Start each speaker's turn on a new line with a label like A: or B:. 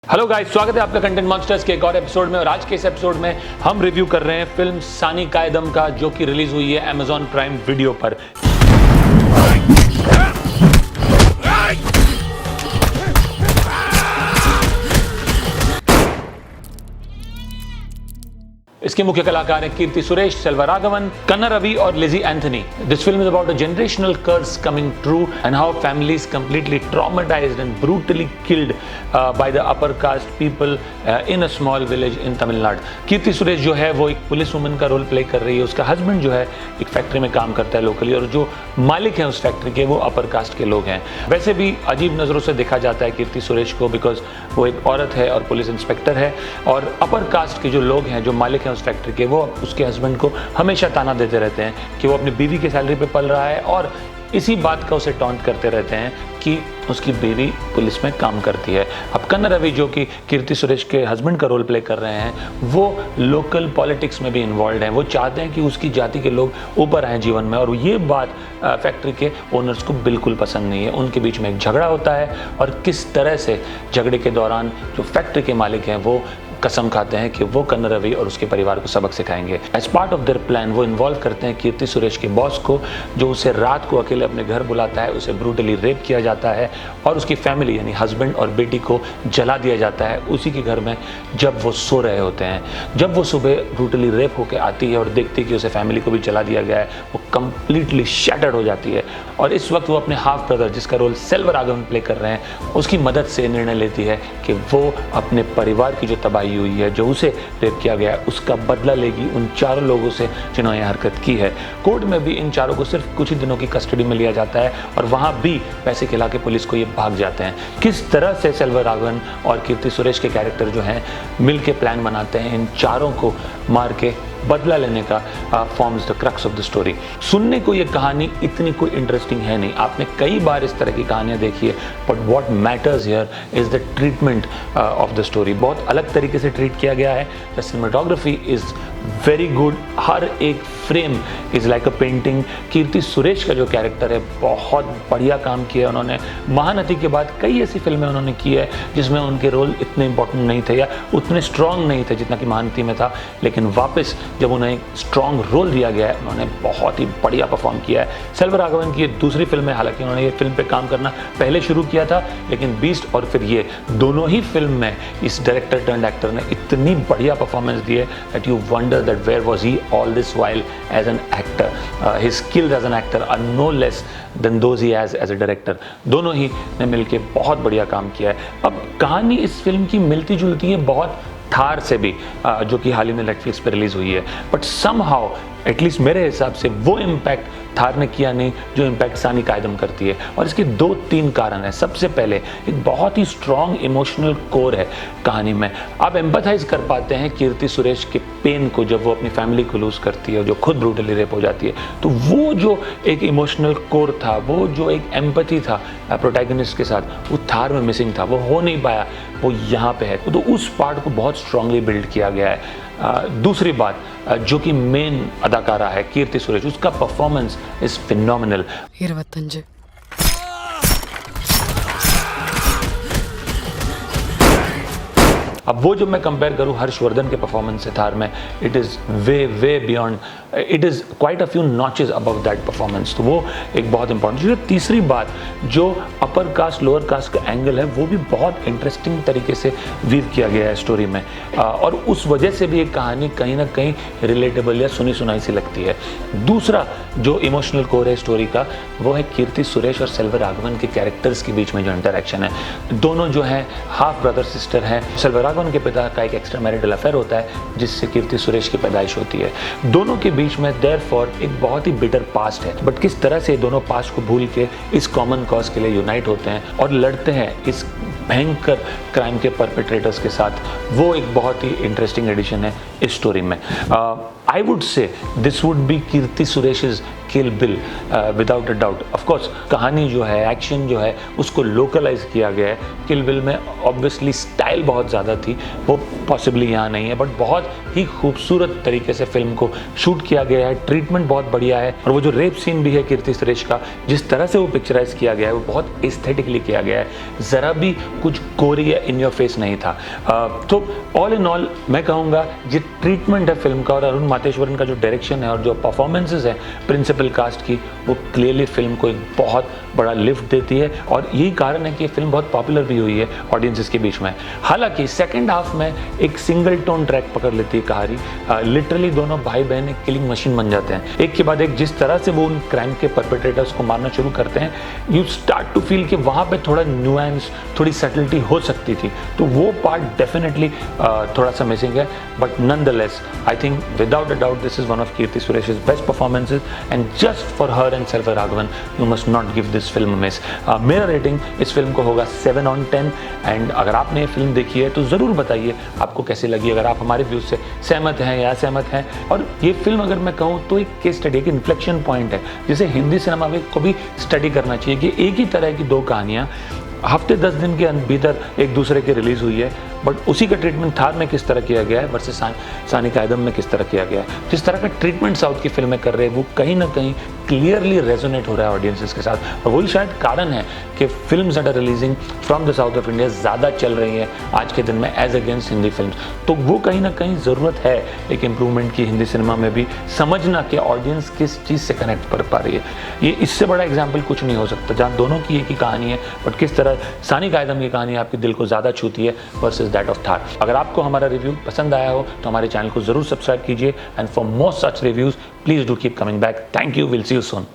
A: Hello guys, स्वागत है आपका कंटेंट मॉन्स्टर्स के एक और एपिसोड में। और आज के इस एपिसोड में हम रिव्यू कर रहे हैं फिल्म सानी कायदम का, जो कि रिलीज हुई है अमेज़न प्राइम वीडियो पर। इसके मुख्य कलाकार हैं कीर्ति सुरेश, सेल्वराघवन, कन्ना रवि और Lizzie Antony. This film is about a generational curse coming true and how families completely traumatized and brutally killed by the upper caste people in a small village in Tamil Nadu. Keerthy Suresh जो है वो एक पुलिस वुमन का रोल प्ले कर रही है। उसका husband जो है एक फैक्ट्री में काम करता है लोकली, और जो मालिक हैं उस फैक्ट्री के वो अपर कास्ट के लोग हैं। वैसे भी अजीब नज़रों से देखा जाता है कीर्ति सुरेश को, बिकॉज वो एक औरत है और पुलिस इंस्पेक्टर है, और अपर कास्ट के जो लोग हैं, जो मालिक हैं उस फैक्ट्री के, वो उसके हस्बैंड को हमेशा ताना देते रहते हैं कि वो अपनी बीवी की सैलरी पे पल रहा है, और इसी बात का उसे टॉन्ट करते रहते हैं कि उसकी बीवी पुलिस में काम करती है। अब कन्ना रवि जो कि कीर्ति सुरेश के हस्बैंड का रोल प्ले कर रहे हैं, वो लोकल पॉलिटिक्स में भी इन्वॉल्व हैं। वो चाहते हैं कि उसकी जाति के लोग ऊपर आएँ जीवन में, और ये बात फैक्ट्री के ओनर्स को बिल्कुल पसंद नहीं है। उनके बीच में एक झगड़ा होता है, और किस तरह से झगड़े के दौरान जो फैक्ट्री के मालिक हैं वो कसम खाते हैं कि वो कन्ना रवि और उसके परिवार को सबक सिखाएंगे। As part of their plan वो इन्वॉल्व करते हैं कीर्ति सुरेश के बॉस को, जो उसे रात को अकेले अपने घर बुलाता है, उसे ब्रूटली रेप किया जाता है, और उसकी फैमिली यानी हस्बैंड और बेटी को जला दिया जाता है उसी के घर में जब वो सो रहे होते हैं। जब वो सुबह ब्रूटली रेप होकर आती है और देखती है कि उसे फैमिली को भी जला दिया गया है, वो कंप्लीटली शैटर्ड हो जाती है। और इस वक्त वो अपने हाफ ब्रदर, जिसका रोल सेल्वराघवन प्ले कर रहे हैं, उसकी मदद से निर्णय लेती है कि वो अपने परिवार की जो तबाही हुई है, जो उसे रेप किया गया है, उसका बदला लेगी उन चारों लोगों से जिन्होंने यह हरकत की है। कोर्ट में भी इन चारों को सिर्फ कुछ ही दिनों की कस्टडी में लिया जाता है, और वहां भी पैसे खिला के पुलिस को ये भाग जाते हैं। किस तरह से सेल्वराघवन और कीर्ति सुरेश के कैरेक्टर जो हैं मिल के प्लान बनाते हैं इन चारों को मार के बदला लेने का, forms the crux of the story. सुनने को ये कहानी इतनी कोई इंटरेस्टिंग है नहीं, आपने कई बार इस तरह की कहानियां देखी है, but what matters here is the treatment of the story. बहुत अलग तरीके से ट्रीट किया गया है। The cinematography is very good, हर एक frame is like a painting. Keerthy Suresh का जो कैरेक्टर है बहुत बढ़िया काम किया है उन्होंने। महानती के बाद कई ऐसी फिल्में उन्होंने की है जिसमें उनके रोल इतने इंपॉर्टेंट नहीं थे या उतने स्ट्रॉन्ग नहीं थे जितना कि महानती में था, लेकिन वापस जब उन्हें एक स्ट्रॉन्ग रोल दिया गया है, उन्होंने बहुत ही बढ़िया परफॉर्म किया है। सेल्वराघवन की ये दूसरी फिल्म है, हालांकि उन्होंने ये फिल्म पे काम करना पहले शुरू किया था, लेकिन बीस्ट और फिर ये दोनों ही फिल्म में इस डायरेक्टर टर्न्ड एक्टर ने इतनी बढ़िया परफॉर्मेंस दी है that you wonder that where was he all this while as an actor. His skills as an actor are no less than those he as a director. दोनों ही ने मिलकर बहुत बढ़िया काम किया है। अब कहानी इस फिल्म की मिलती जुलती है बहुत थार से भी, जो कि हाल ही में नेटफ्लिक्स पे रिलीज हुई है, बट समहाउ एटलीस्ट मेरे हिसाब से वो इम्पैक्ट थार ने किया नहीं जो इम्पैक्ट सानी कायदम करती है। और इसके 2-3 कारण हैं। सबसे पहले एक बहुत ही स्ट्रॉन्ग इमोशनल कोर है कहानी में। आप एम्पैथाइज कर पाते हैं कीर्ति सुरेश के पेन को जब वो अपनी फैमिली को लूज करती है, जो खुद ब्रूटली रेप हो जाती है। तो वो जो एक इमोशनल कोर था, वो जो एक एम्पैथी था प्रोटैगनिस्ट के साथ, वो थार में मिसिंग था, वो हो नहीं पाया, वो यहाँ पे है। तो उस पार्ट को बहुत स्ट्रांगली बिल्ड किया गया है। दूसरी बात, जो कि मेन अदाकारा है कीर्ति सुरेश, उसका परफॉर्मेंस इज फिनोमिनल।
B: 25
A: अब वो जब मैं कंपेयर करूं हर्षवर्धन के परफॉर्मेंस से थार में, it is way beyond, it is quite a few notches above that performance. तो वो एक बहुत इंपॉर्टेंट। तीसरी बात, जो अपर कास्ट लोअर कास्ट का एंगल है, वो भी बहुत इंटरेस्टिंग तरीके से वीव किया गया है स्टोरी में, और उस वजह से भी एक कहानी कहीं ना कहीं रिलेटेबल या सुनी सुनाई सी लगती है। दूसरा जो इमोशनल कोर है स्टोरी का, वो है कीर्ति सुरेश और सेल्वराघवन के कैरेक्टर्स के बीच में जो इंटरेक्शन है। दोनों जो है हाफ ब्रदर सिस्टर हैं। सेल्वराघवन के पिता का एक एक्स्ट्रा मैरिटल अफेयर होता है जिससे कीर्ति सुरेश की पैदाइश होती है। दोनों के बीच में देयरफॉर एक बहुत ही बिटर पास्ट है, बट किस तरह से दोनों पास्ट को भूल के इस कॉमन कॉज के लिए यूनाइट होते हैं और लड़ते हैं इस भयंकर क्राइम के परपेट्रेटर्स के साथ, वो एक बहुत ही इंटरेस्टिंग एडिशन है इस स्टोरी में। I would say this would be Keerthy Suresh's Kill Bill without a doubt. Of course कहानी जो है, एक्शन जो है, उसको लोकलाइज किया गया है। किल बिल में ऑब्वियसली स्टाइल बहुत ज़्यादा थी, वो पॉसिबली यहाँ नहीं है, बट बहुत ही खूबसूरत तरीके से फिल्म को शूट किया गया है। ट्रीटमेंट बहुत बढ़िया है, और वो जो रेप सीन भी है कीर्ति सुरेश का, जिस तरह से वो पिक्चराइज किया गया है, वो बहुत एस्थेटिकली किया गया है। ज़रा भी कुछ गोरी या इन योर फेस नहीं था। तो ऑल इन ऑल मैं कहूँगा जो ट्रीटमेंट है फिल्म का और अरुण मातेश्वरन का जो डायरेक्शन है और जो परफॉर्मेंसेज है प्रिंसिपल कास्ट की, वो क्लियरली फिल्म को एक बहुत बड़ा लिफ्ट देती है और यही कारण है कि ये फिल्म बहुत पॉपुलर भी हुई है ऑडियंसेस के बीच में। हालांकि सेकंड हाफ में एक सिंगल टोन ट्रैक पकड़ लेती है कहानी, लिटरली दोनों भाई बहन एक किलिंग मशीन बन जाते हैं एक के बाद एक। जिस तरह से वो उन क्राइम के परपेट्रेटर्स को मारना शुरू करते हैं, यू स्टार्ट टू फील कि वहाँ पे थोड़ा न्यूएंस, थोड़ी सटलिटी हो सकती थी, तो वो पार्ट डेफिनेटली थोड़ा सा मिसिंग है। But nonetheless I think without a doubt this is one of Keerthy Suresh's best performances and just for her and Selvaraghavan you must not give this film miss. मेरा रेटिंग इस फिल्म को होगा 7 on 10 एंड अगर आपने ये फिल्म देखी है तो ज़रूर बताइए आपको कैसी लगी, अगर आप हमारे व्यूज़ से सहमत हैं या असहमत हैं। और ये फिल्म अगर मैं कहूँ तो एक केस स्टडी, एक इन्फ्लेक्शन पॉइंट है जिसे हिंदी सिनेमा में को भी स्टडी करना चाहिए कि एक ही तरह की दो कहानियाँ हफ्ते 10 दिन के भीतर एक दूसरे की रिलीज़ हुई है, बट उसी का ट्रीटमेंट थार में किस तरह किया गया है वर्सेस सानी कायदम में किस तरह किया गया है। जिस तरह का ट्रीटमेंट साउथ की फिल्में कर रहे हैं वो कहीं ना कहीं क्लियरली रेजोनेट हो रहा है ऑडियंसेस के साथ, और वही शायद कारण है कि films that are releasing from the south of India ज़्यादा चल रही हैं आज के दिन में एज अगेंस्ट हिंदी फिल्म्स। तो वो कहीं ना कहीं ज़रूरत है एक इम्प्रूवमेंट की हिंदी सिनेमा में भी, समझना कि ऑडियंस किस चीज़ से कनेक्ट कर पा रही है। ये इससे बड़ा एग्जाम्पल कुछ नहीं हो सकता जहाँ दोनों की एक ही कहानी है, बट किस तरह सानी कायदम की कहानी आपके दिल को ज़्यादा छूती है वर्सेस दैट ऑफ थार। अगर आपको हमारा रिव्यू पसंद आया हो तो हमारे चैनल को ज़रूर सब्सक्राइब कीजिए and for more such reviews please do keep coming back. Thank you, will see you soon.